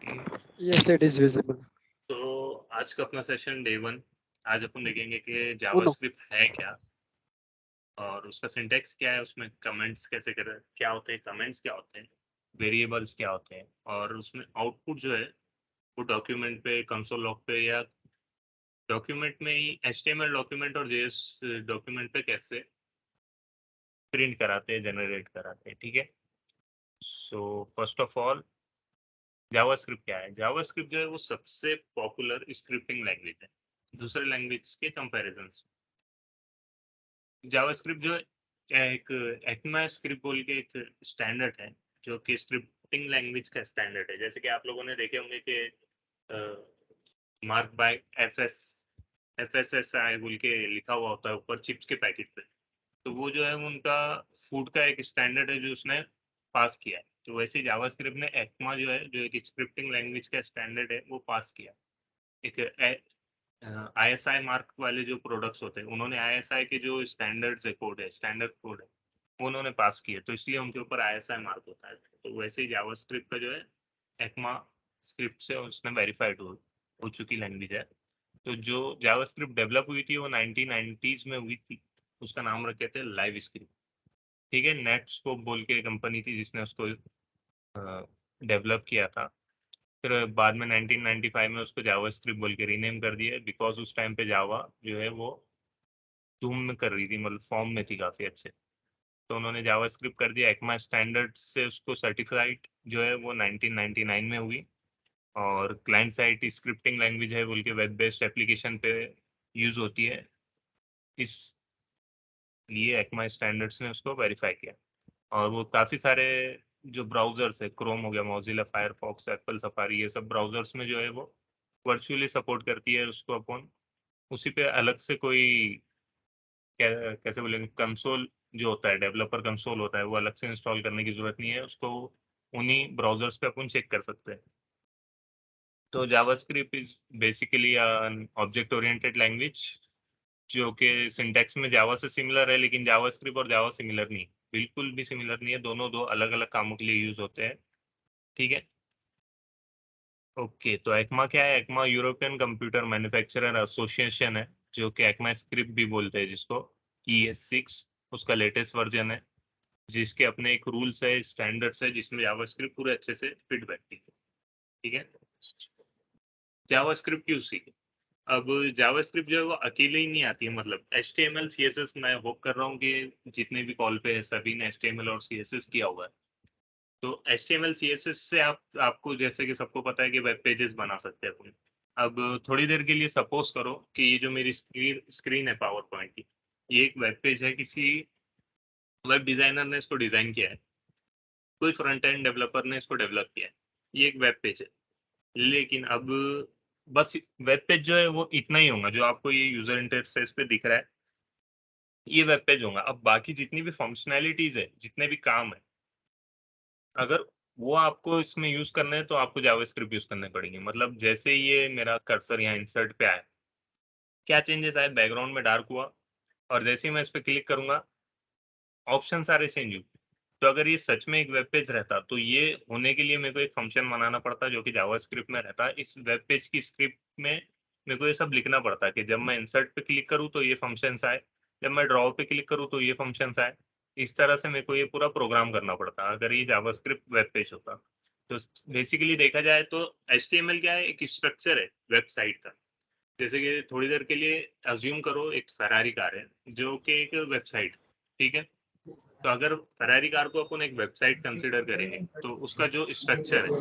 Yes, it is visible. तो आज का अपना सेशन डे 1। आज अपन देखेंगे कि Uno. जावास्क्रिप्ट है क्या और उसका सिंटैक्स क्या है, उसमें कमेंट्स कैसे करें, क्या होते हैं कमेंट्स, क्या होते हैं वेरिएबल्स, क्या होते हैं, और उसमें आउटपुट जो है वो डॉक्यूमेंट पे, कंसोल लॉग पे, या डॉक्यूमेंट में ही एचटीएमएल डॉक्यूमेंट और जेएस डॉक्यूमेंट पे कैसे प्रिंट कराते हैं, जनरेट कराते हैं। ठीक है, so first of all JavaScript क्या है। जावास्क्रिप्ट जो है वो सबसे पॉपुलर स्क्रिप्टिंग लैंग्वेज है दूसरे लैंग्वेज के कंपैरिजन। जावास्क्रिप्ट जो एक एक्मा स्क्रिप्ट बोल के एक स्टैंडर्ड है, जो कि स्क्रिप्टिंग लैंग्वेज का स्टैंडर्ड है। जैसे कि आप लोगों ने देखे होंगे कि मार्क बाय एफएसएसआई बोल के लिखा हुआ होता है ऊपर चिप्स के पैकेट पे। तो वो जो है उनका फूड का एक स्टैंडर्ड है जो उसने पास किया है। तो वैसे ही जावास्क्रिप्ट ने एक्मा जो है, जो एक स्क्रिप्टिंग लैंग्वेज का स्टैंडर्ड है, वो पास किया। एक आईएसआई मार्क वाले जो प्रोडक्ट्स होते हैं, उन्होंने आईएसआई के जो स्टैंडर्ड्स है, कोड है, स्टैंडर्ड कोड है, वो उन्होंने पास किए, तो इसलिए उनके ऊपर आईएसआई मार्क होता है। तो वैसे ही जावास्क्रिप्ट का जो है एक्मा स्क्रिप्ट से उसने वेरीफाइड हो चुकी लैंग्वेज है। तो जो जावास्क्रिप्ट डेवलप हुई थी वो 1990s में हुई थी। उसका नाम रखे थे लाइव स्क्रिप्ट। ठीक है, नेटस्कोप बोल के कंपनी थी जिसने उसको डेवलप किया था। फिर बाद में 1995 में उसको जावास्क्रिप्ट बोल के रीनेम कर दिया, बिकॉज उस टाइम पे जावा जो है वो धूम में कर रही थी, मतलब फॉर्म में थी काफी अच्छे। तो उन्होंने जावास्क्रिप्ट कर दिया, एक्मा स्टैंडर्ड से उसको सर्टिफाइड जो है वो 1999 में हुई। और क्लाइंट साइड स्क्रिप्टिंग लैंग्वेज है बोल के वेब बेस्ड एप्लीकेशन पे यूज होती है, इसलिए एक्मा स्टैंडर्ड्स ने उसको वेरीफाई किया। और वो काफ़ी सारे जो ब्राउजर्स है, क्रोम हो गया, मोजिला फायरफॉक्स, एप्पल सफारी, ये सब ब्राउजर्स में जो है वो वर्चुअली सपोर्ट करती है उसको। अपन उसी पे अलग से कोई कैसे बोलेंगे, कंसोल जो होता है, डेवलपर कंसोल होता है, वो अलग से इंस्टॉल करने की जरूरत नहीं है उसको। उन्हीं ब्राउजर्स पे अपन चेक कर सकते हैं। तो JavaScript is basically object oriented language, जो कि सिंटैक्स में जावा से सिमिलर है, लेकिन जावास्क्रिप्ट और जावा सिमिलर नहीं, बिल्कुल भी सिमिलर नहीं है। दोनों दो अलग अलग कामों के लिए यूज होते हैं। ठीक है, ओके। तो एक्मा क्या है? ECMA European computer manufacturer association है, जो कि एक्मा स्क्रिप्ट भी बोलते हैं जिसको। ES6 उसका लेटेस्ट वर्जन है, जिसके अपने एक रूल्स है, स्टैंडर्ड्स है, जिसमें जावास्क्रिप्ट पूरे अच्छे से फिट बैठती है। ठीक है, जावास्क्रिप्ट क्यों सीखे? अब जावास्क्रिप्ट जो है वो अकेले ही नहीं आती है, मतलब HTML CSS, मैं होप कर रहा हूँ कि जितने भी कॉल पे है सभी ने HTML और CSS किया हुआ है। तो HTML CSS से आपको, जैसे कि सबको पता है कि वेब पेजेस बना सकते हैं अपन। अब थोड़ी देर के लिए सपोज करो कि ये जो मेरी स्क्रीन है पावर पॉइंट की, ये एक वेब पेज है, किसी वेब डिजाइनर ने इसको डिजाइन किया है, कोई फ्रंट एंड डेवलपर ने इसको डेवलप किया है। ये एक वेब पेज है, लेकिन अब बस वेब पेज जो है वो इतना ही होगा जो आपको ये यूजर इंटरफेस पे दिख रहा है, ये वेब पेज होगा। अब बाकी जितनी भी फंक्शनैलिटीज है, जितने भी काम है, अगर वो आपको इसमें यूज करने हैं तो आपको जावास्क्रिप्ट यूज करने पड़ेंगे। मतलब जैसे ही ये मेरा कर्सर यहाँ इंसर्ट पे आया, क्या चेंजेस आए, बैकग्राउंड में डार्क हुआ, और जैसे ही मैं इस पे क्लिक करूंगा ऑप्शन सारे चेंज हुए। तो अगर ये सच में एक वेब पेज रहता, तो ये होने के लिए मेरे को एक फंक्शन बनाना पड़ता जो कि जावास्क्रिप्ट में रहता। इस वेब पेज की स्क्रिप्ट में मेरे को ये सब लिखना पड़ता कि जब मैं इंसर्ट पे क्लिक करूँ तो ये फंक्शंस आए, जब मैं ड्रॉ पे क्लिक करूँ तो ये फंक्शंस आए। इस तरह से मेरे को ये पूरा प्रोग्राम करना पड़ता अगर ये जावास्क्रिप्ट वेब पेज होता। तो बेसिकली देखा जाए तो HTML क्या है, एक स्ट्रक्चर है वेबसाइट का। जैसे कि थोड़ी देर के लिए अज्यूम करो एक फेरारी कार है, जो कि एक वेबसाइट, ठीक है। तो अगर फरारी कार को अपन एक वेबसाइट कंसीडर करेंगे, तो उसका जो स्ट्रक्चर है,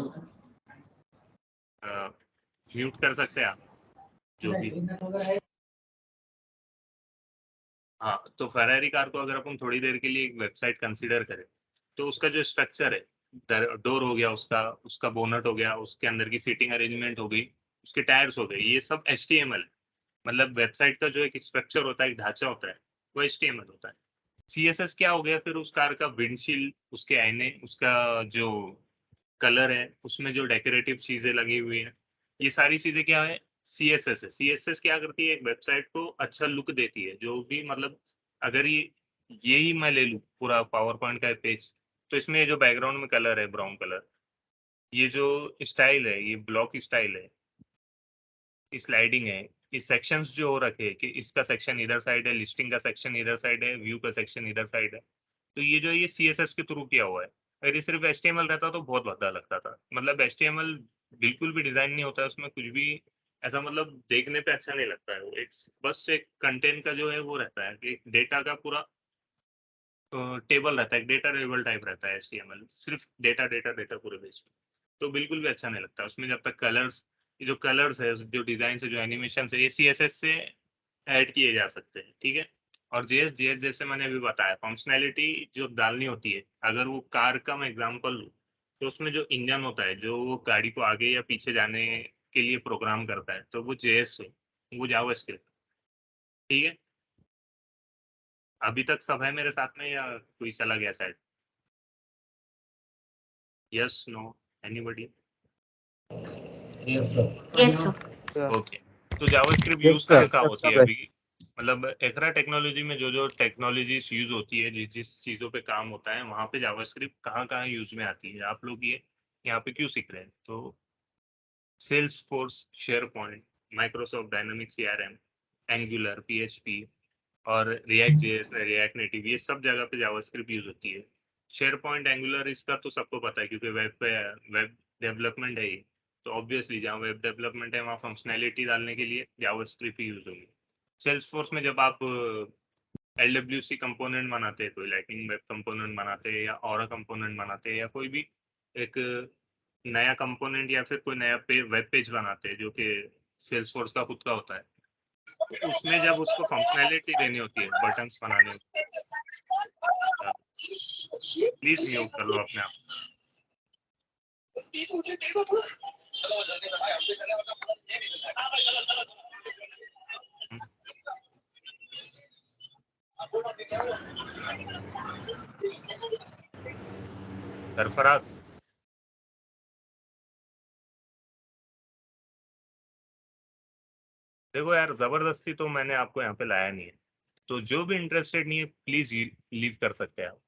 म्यूट कर सकते हैं आप जो भी। हाँ, तो फरारी कार को अगर अपन थोड़ी देर के लिए एक वेबसाइट कंसीडर करें, तो उसका जो स्ट्रक्चर है, डोर हो गया, उसका उसका बोनट हो गया, उसके अंदर की सीटिंग अरेंजमेंट हो गई, उसके टायर्स हो गए, ये सब HTML है। मतलब वेबसाइट का जो एक स्ट्रक्चर होता है, एक ढांचा होता है, वो HTML होता है। CSS क्या हो गया फिर? उस कार का विंडशील्ड, उसके आईने, उसका जो कलर है, उसमें जो डेकोरेटिव चीजें लगी हुई हैं, ये सारी चीजें क्या है? CSS है। CSS क्या करती है? एक वेबसाइट को अच्छा लुक देती है। जो भी, मतलब अगर ये ही मैं ले लूँ पूरा पावर पॉइंट का पेज, तो इसमें जो बैकग्राउंड में कलर है ब्राउन कलर, ये जो स्टाइल है, ये ब्लॉक स्टाइल है, स्लाइडिंग है, ये सेक्शंस जो हो रखे हैं कि इसका सेक्शन इधर साइड है, लिस्टिंग का सेक्शन इधर साइड है, व्यू का सेक्शन इधर साइड है, तो ये जो है ये CSS के थ्रू किया हुआ है। अगर ये सिर्फ HTML रहता तो बहुत भद्दा लगता था। मतलब HTML बिल्कुल भी डिजाइन नहीं होता है उसमें, कुछ भी ऐसा मतलब देखने पे अच्छा नहीं लगता है। वो एक बस एक कंटेंट का जो है वो रहता है कि डेटा का पूरा टेबल रहता है, डेटा टेबल टाइप रहता है HTML, सिर्फ डेटा डेटा डेटा पूरे बेस में। तो बिल्कुल भी अच्छा नहीं लगता उसमें। जब तक कलर्स, ये जो कलर्स है, जो डिजाइन है, जो एनिमेशन है, ये CSS से ऐड किए जा सकते हैं, ठीक है। और JS जैसे मैंने अभी बताया, फंक्शनैलिटी जो डालनी होती है, अगर वो कार का मैं एग्जांपल लूँ, तो उसमें जो इंजन होता है, जो वो गाड़ी को आगे या पीछे जाने के लिए प्रोग्राम करता है, तो वो JS है, वो जावास्क्रिप्ट, ठीक है। अभी तक सब है मेरे साथ में या कोई चला गया side? Yes, no, anybody? Yes, sir. Yes, sir. Yeah. Okay. तो जावास्क्रिप्ट Yes, यूज sir. कहाँ कहाँ सब होती है सब है। अभी? मतलब एक्रा टेक्नोलॉजी में जो जो टेक्नोलॉजीज यूज होती है, जिस जिस चीजों पे काम होता है, वहाँ पे जावास्क्रिप्ट कहाँ कहाँ यूज में आती है, आप लोग ये यहाँ पे क्यों सीख रहे हैं? तो Salesforce, SharePoint, Microsoft Dynamics CRM, Angular, PHP और रिएक्ट जेएस, रिएक्ट नेटिव, ये सब जगह पे जावास्क्रिप्ट यूज होती है। शेयर पॉइंट, एंगुलर, इसका तो सबको पता है क्योंकि वेब पे वेब डेवलपमेंट है ये, तो ऑब्वियसली जहाँ वेब डेवलपमेंट है वहाँ फंक्शनैलिटी डालने के लिए जावास्क्रिप्ट ही यूज होगी। सेल्सफोर्स में जब आप LWC कंपोनेंट बनाते हैं, कोई लाइटिंग वेब कंपोनेंट बनाते हैं या ऑरा कंपोनेंट बनाते हैं या कोई भी एक नया कंपोनेंट या फिर कोई नया वेब पेज बनाते हैं जो कि सेल्सफोर्स का खुद का होता है, तो उसमें जब उसको फंक्शनैलिटी देनी होती है, बटन्स बनाने होते हैं, प्लीज म्यूट कर लो अपने आप। सरफराज, देखो यार, जबरदस्ती तो मैंने आपको यहाँ पे लाया नहीं है, तो जो भी इंटरेस्टेड नहीं है प्लीज लीव कर सकते हैं आप।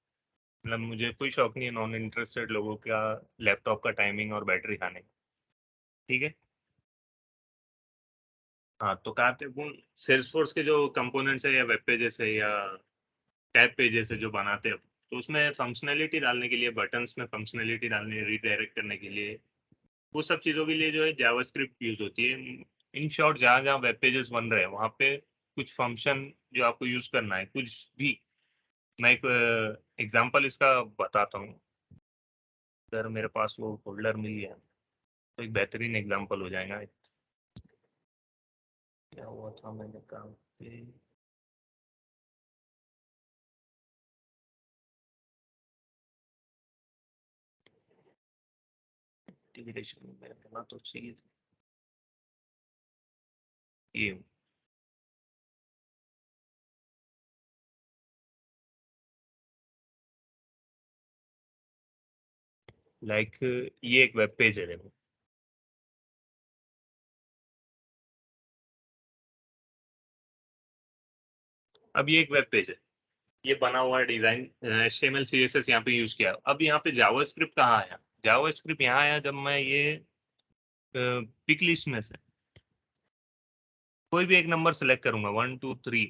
मतलब मुझे कोई शौक नहीं है नॉन इंटरेस्टेड लोगों का लैपटॉप का टाइमिंग और बैटरी खाने का, ठीक है। हाँ, तो कहा थे वो सेल्सफोर्स के जो कंपोनेंट्स है या वेब पेजेस है या टैब पेजेस है जो बनाते हैं, तो उसमें फंक्शनैलिटी डालने के लिए, बटन्स में फंक्शनैलिटी डालने, रीडायरेक्ट करने के लिए, वो सब चीज़ों के लिए जो है जावास्क्रिप्ट यूज होती है। इन शॉर्ट, जहाँ जहाँ वेब पेजेस बन रहे हैं वहाँ पे कुछ फंक्शन जो आपको यूज करना है, कुछ भी। मैं एक एग्जांपल इसका बताता हूँ, अगर मेरे पास वो फोल्डर मिल गया तो एक बेहतरीन एग्जांपल हो जाएगा। क्या हुआ था मैंने काम पे, इंटीग्रेशन में करना तो चाहिए था। ये लाइक ये एक वेब पेज है, देखो। अब ये एक वेब पेज है, ये बना हुआ है, डिजाइन HTML CSS यहाँ पे यूज किया। अब यहाँ पे जावास्क्रिप्ट कहाँ आया? जावास्क्रिप्ट यहाँ आया जब मैं ये पिक लिस्ट में से कोई भी एक नंबर सेलेक्ट करूंगा, 1 2 3,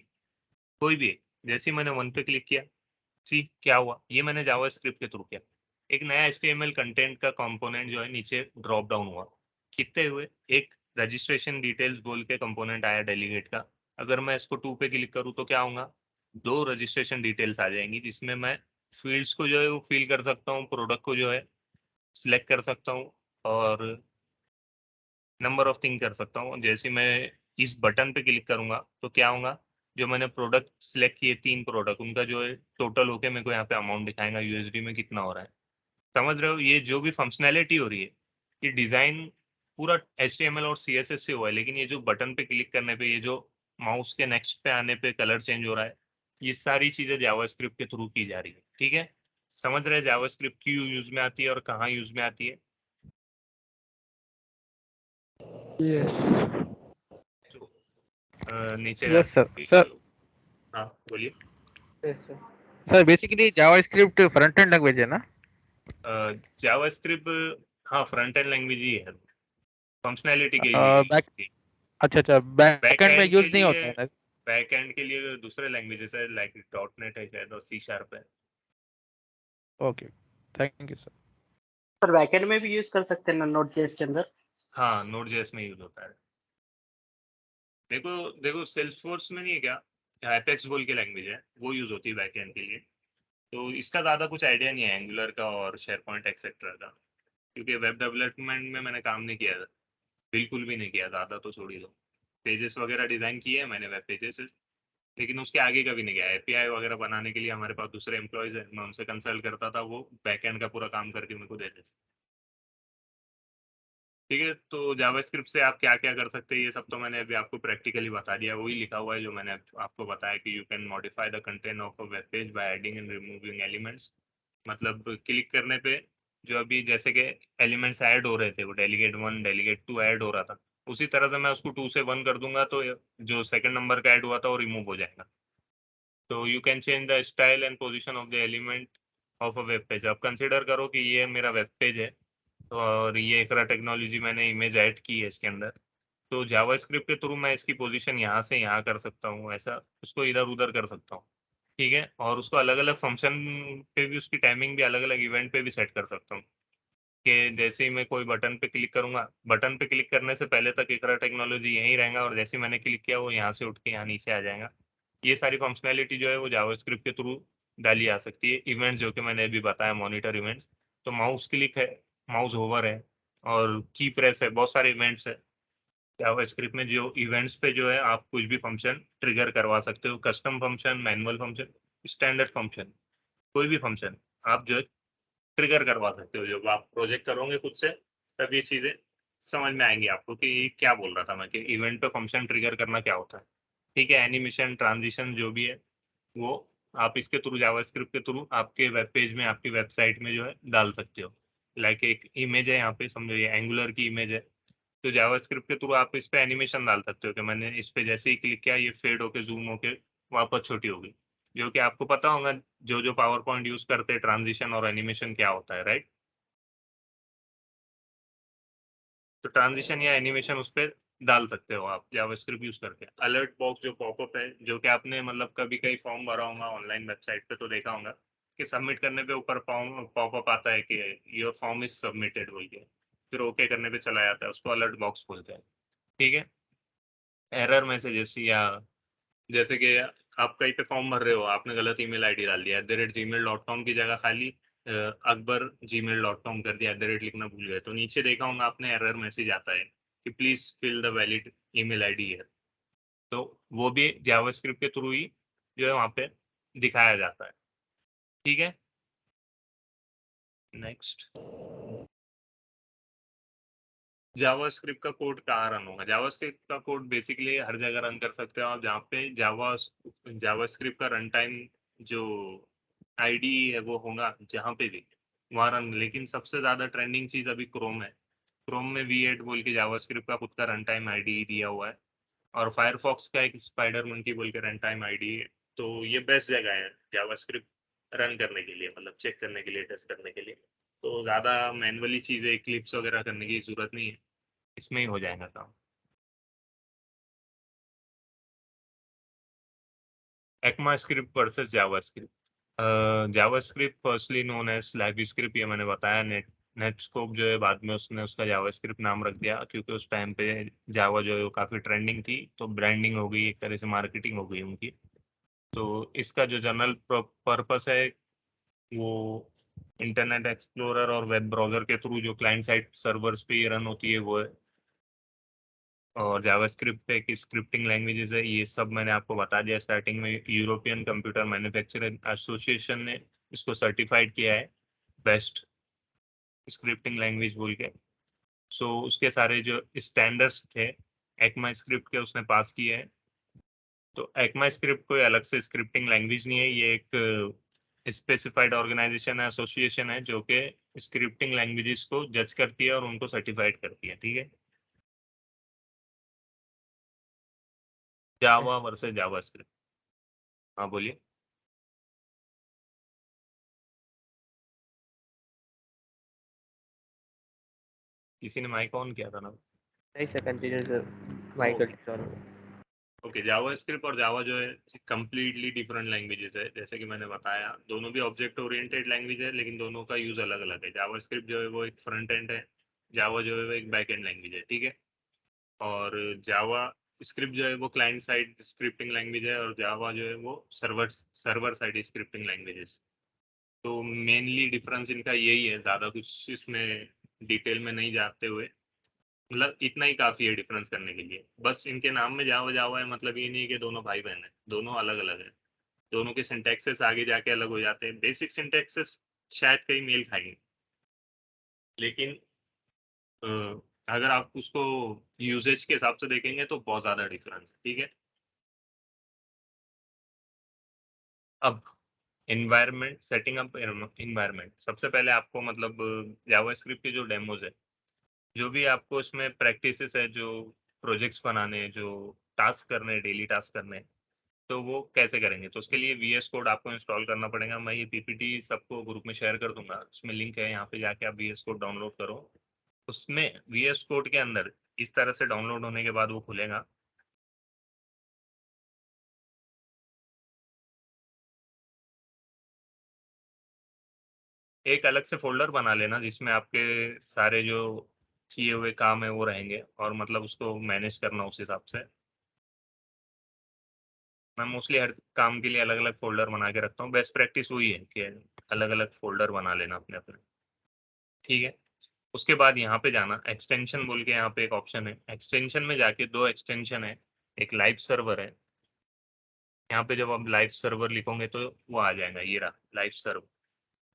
कोई भी एक। जैसे ही मैंने 1 पे क्लिक किया, सी क्या हुआ, ये मैंने जावास्क्रिप्ट के थ्रू किया। एक नया HTML कंटेंट का कंपोनेंट जो है नीचे ड्रॉप डाउन हुआ। कितने हुए? एक रजिस्ट्रेशन डिटेल्स बोल के कंपोनेंट आया डेलीगेट का। अगर मैं इसको 2 पे क्लिक करूँ तो क्या होगा? 2 रजिस्ट्रेशन डिटेल्स आ जाएंगी, जिसमें मैं फील्ड्स को जो है वो फिल कर सकता हूँ, प्रोडक्ट को जो है सिलेक्ट कर सकता हूँ और नंबर ऑफ थिंग कर सकता हूँ। जैसे मैं इस बटन पे क्लिक करूंगा तो क्या होगा? जो मैंने प्रोडक्ट सिलेक्ट किए, 3 प्रोडक्ट, उनका जो है टोटल होके मेरे को यहाँ पे अमाउंट दिखाएगा USD में कितना हो रहा है। समझ रहे हो? ये जो भी फंक्शनैलिटी हो रही है, ये डिजाइन पूरा HTML और CSS से हुआ है, लेकिन ये जो बटन पे क्लिक करने पे, ये जो माउस के नेक्स्ट पे आने पे कलर चेंज हो रहा है, ये सारी चीजें जावास्क्रिप्ट के थ्रू की जा रही है, ठीक है। समझ रहे हैं जावास्क्रिप्ट क्यों यूज में आती है और कहाँ यूज में आती है? Yes. तो नीचे Yes, sir. जाके Sir, हाँ बोलिए। Yes, sir. sir, basically JavaScript front-end language है ना? जावास्क्रिप्ट, हाँ, फ्रंट एंड लैंग्वेज ही है, फंक्शनैलिटी के बैक लिए। अच्छा बैक बैकएंड में एंड के यूज नहीं लिए होता है ना? दूसरे लैंग्वेजेस है, लाइक डॉट नेट है शायद और सी शार्प है। Okay, thank you sir. पर बैकएंड में भी यूज कर सकते हैं ना नोड.जेएस के अंदर? हाँ, नोड जेएस में यूज होता है। देखो देखो सेल्सफोर्स में नहीं है क्या, एपेक्स बोल के लैंग्वेज है, वो यूज होती है बैकएंड के लिए। तो इसका ज्यादा कुछ आइडिया नहीं है एंगुलर का और शेयरपॉइंट एक्सेट्रा का, क्योंकि वेब डेवलपमेंट में मैंने काम नहीं किया था, बिल्कुल भी नहीं किया, ज्यादा तो छोड़ ही दो। पेजेस वगैरह डिजाइन किए हैं मैंने, वेब पेजेस, लेकिन उसके आगे कभी नहीं गया। एपीआई वगैरह बनाने के लिए हमारे पास दूसरे एम्प्लॉयज हैं, मैं उनसे कंसल्ट करता था, वो बैकएंड का पूरा काम करके मेरे को देते थे। ठीक है, तो जावास्क्रिप्ट से आप क्या क्या कर सकते हैं ये सब तो मैंने अभी आपको प्रैक्टिकली बता दिया, वही लिखा हुआ है जो मैंने आपको बताया कि you can modify the content of a web page by adding and removing elements. मतलब क्लिक करने पे जो अभी जैसे कि एलिमेंट्स ऐड हो रहे थे, वो डेलीगेट 1 डेलीगेट 2 ऐड हो रहा था, उसी तरह से मैं उसको 2 से 1 कर दूंगा तो जो सेकंड नंबर का ऐड हुआ था वो रिमूव हो जाएगा। तो you can change the style and position of the element of a web page. अब कंसिडर करो कि ये मेरा वेब पेज है और ये एकरा टेक्नोलॉजी मैंने इमेज ऐड की है इसके अंदर, तो जावास्क्रिप्ट के थ्रू मैं इसकी पोजीशन यहाँ से यहाँ कर सकता हूँ, ऐसा उसको इधर उधर कर सकता हूँ। ठीक है, और उसको अलग अलग फंक्शन पे भी, उसकी टाइमिंग भी अलग अलग इवेंट पे भी सेट कर सकता हूँ। कि जैसे ही मैं कोई बटन पे क्लिक करूंगा, बटन पे क्लिक करने से पहले तक एकरा टेक्नोलॉजी यहीं रहेगा, और जैसे ही मैंने क्लिक किया वो यहाँ से उठ के यहाँ नीचे आ जाएगा। ये सारी फंक्शनैलिटी जो है वो जावास्क्रिप्ट के थ्रू डाली जा सकती है। इवेंट्स जो कि मैंने अभी बताया, मॉनिटर इवेंट्स, तो माउस क्लिक है, माउस होवर है और की प्रेस है, बहुत सारे इवेंट्स है जावास्क्रिप्ट में। जो इवेंट्स पे जो है आप कुछ भी फंक्शन ट्रिगर करवा सकते हो, custom function, manual function, standard function, कोई भी फंक्शन आप जो है ट्रिगर करवा सकते हो। जब आप प्रोजेक्ट करोगे खुद से तब ये चीजें समझ में आएंगी आपको कि ये क्या बोल रहा था मैं, कि इवेंट पे फंक्शन ट्रिगर करना क्या होता है। ठीक है, एनिमेशन, ट्रांजिशन जो भी है वो आप इसके थ्रू, जावास्क्रिप्ट के थ्रू आपके वेब पेज में, आपकी वेबसाइट में जो है डाल सकते हो। लाइक एक इमेज है यहाँ पे, समझो ये एंगुलर की इमेज है, तो जावास्क्रिप्ट के थ्रू आप इस पे एनिमेशन डाल सकते हो कि मैंने इस पे जैसे ही क्लिक किया ये फेड होके जूम होके वापस छोटी होगी। जो कि आपको पता होगा, जो जो पावर पॉइंट यूज करते हैं, ट्रांजिशन और एनिमेशन क्या होता है, राइट? तो ट्रांजिशन या एनिमेशन उस पर डाल सकते हो आप जावास्क्रिप्ट यूज करके। अलर्ट बॉक्स जो पॉपअप है, जो कि आपने मतलब कभी कहीं फॉर्म भरा होगा ऑनलाइन वेबसाइट पे तो देखा होगा कि सबमिट करने पे ऊपर पॉपअप आता है कि योर फॉर्म इज सबमिटेड बोल के, फिर ओके करने पे चला जाता है, उसको अलर्ट बॉक्स बोलते हैं। ठीक है, एरर मैसेजेस, या जैसे कि आप कहीं पे फॉर्म भर रहे हो, आपने गलत ईमेल आईडी डाल दिया, @gmail.com की जगह खाली अकबर gmail.com कर दिया, लिखना भूल गए, तो नीचे देखा होगा आपने एरर मैसेज आता है कि please fill the valid email ID है। तो वो भी जावास्क्रिप्ट के थ्रू ही जो है वहाँ पे दिखाया जाता है। ठीक है, नेक्स्ट, जावास्क्रिप्ट का कोड कहाँ रन होगा? जावास्क्रिप्ट का कोड बेसिकली हर जगह रन कर सकते हो आप, जहाँ पे जावास्क्रिप्ट का रन टाइम जो आईडी है वो होगा, जहाँ पे भी वहाँ रन। लेकिन सबसे ज्यादा ट्रेंडिंग चीज अभी क्रोम है। क्रोम में V8 बोल के जावास्क्रिप्ट का खुद का रन टाइम आईडी दिया हुआ है, और फायरफॉक्स का एक स्पाइडर मंकी बोल के रन टाइम आईडी है। तो ये बेस्ट जगह है जावास्क्रिप्ट रन करने के लिए, मतलब चेक करने के लिए, टेस्ट करने के लिए। तो ज्यादा मैनुअली चीजें, क्लिप्स वगैरह करने की जरूरत नहीं है, इसमें ही हो जाएगा काम। ECMAScript versus JavaScript. JavaScript firstly known as LiveScript, ये मैंने बताया। नेटस्कोप जो है बाद में उसने उसका जावास्क्रिप्ट नाम रख दिया, क्योंकि उस टाइम पे जावा जो है वो काफ़ी ट्रेंडिंग थी, तो ब्रांडिंग हो गई, एक तरह से मार्केटिंग हो गई उनकी। तो इसका जो जनरल पर्पस है वो इंटरनेट एक्सप्लोरर और वेब ब्राउजर के थ्रू जो क्लाइंट साइड सर्वर्स पे ये रन होती है वो है। और जावास्क्रिप्ट एक स्क्रिप्टिंग लैंग्वेजेस है, ये सब मैंने आपको बता दिया स्टार्टिंग में। यूरोपियन कंप्यूटर मैन्युफैक्चरिंग एसोसिएशन ने इसको सर्टिफाइड किया है बेस्ट स्क्रिप्टिंग लैंग्वेज बोल के। सो उसके सारे जो स्टैंडर्ड्स थे एक्मा स्क्रिप्ट के, उसने पास किए हैं। तो एक्मा स्क्रिप्ट कोई अलग से स्क्रिप्टिंग लैंग्वेज नहीं है, ये एक स्पेसिफाइड ऑर्गेनाइजेशन है, एसोसिएशन है, जो कि स्क्रिप्टिंग लैंग्वेजेस को जज करती है और उनको सर्टिफाइड करती है। ठीक है, जावा वर्सेस जावा स्क्रिप्ट। हाँ बोलिए। किसी ने माइक ऑन किया था ना? नहीं सर, कंटिन्यू सर, माइकल टिक ओके, जावास्क्रिप्ट और जावा जो है कंप्लीटली डिफरेंट लैंग्वेजेस है। जैसे कि मैंने बताया, दोनों भी ऑब्जेक्ट ओरिएंटेड लैंग्वेज है, लेकिन दोनों का यूज अलग अलग है। जावास्क्रिप्ट जो है वो एक फ्रंट एंड है, जावा जो है वो एक बैक एंड लैंग्वेज है, ठीक है। और जावा स्क्रिप्ट जो है वो क्लाइंट साइड स्क्रिप्टिंग लैंग्वेज है, और जावा जो है वो सर्वर साइड स्क्रिप्टिंग लैंग्वेजेस। तो मेनली डिफरेंस इनका यही है, ज़्यादा कुछ इसमें डिटेल में नहीं जाते हुए, मतलब इतना ही काफी है डिफरेंस करने के लिए। बस इनके नाम में जावा जावा है, मतलब ये नहीं कि दोनों भाई बहन है, दोनों अलग अलग है। दोनों के सिंटैक्सेस आगे जाके अलग हो जाते हैं, बेसिक सिंटैक्सेस शायद कहीं मेल खाएंगे, लेकिन अ, अगर आप उसको यूजेज के हिसाब से देखेंगे तो बहुत ज्यादा डिफरेंस है, ठीक है। अब इन्वायरमेंट, सेटिंग अप इन्वायरमेंट, सबसे पहले आपको मतलब जावास्क्रिप्ट के जो डेमोज है, जो भी आपको इसमें प्रैक्टिसेस है, जो प्रोजेक्ट्स बनाने हैं, जो टास्क करने हैं, डेली टास्क करने हैं, तो वो कैसे करेंगे? तो उसके लिए VS कोड आपको इंस्टॉल करना पड़ेगा। मैं ये PPT सबको ग्रुप में शेयर कर दूंगा, उसमें लिंक है, यहाँ पे जाके आप VS कोड डाउनलोड करो। उसमें VS कोड के अंदर इस तरह से डाउनलोड होने के बाद वो खुलेगा। एक अलग से फोल्डर बना लेना जिसमें आपके सारे जो किए हुए काम है वो रहेंगे, और मतलब उसको मैनेज करना उस हिसाब से। मैं मोस्टली हर काम के लिए अलग अलग फोल्डर बना के रखता हूँ। बेस्ट प्रैक्टिस वही है कि अलग अलग फोल्डर बना लेना अपने अपने, ठीक है। उसके बाद यहाँ पे जाना, एक्सटेंशन बोल के यहाँ पे एक ऑप्शन है, एक्सटेंशन में जाके दो एक्सटेंशन है, एक लाइव सर्वर है। यहाँ पे जब आप लाइव सर्वर लिखोगे तो वो आ जाएगा, ये रहा लाइव सर्वर।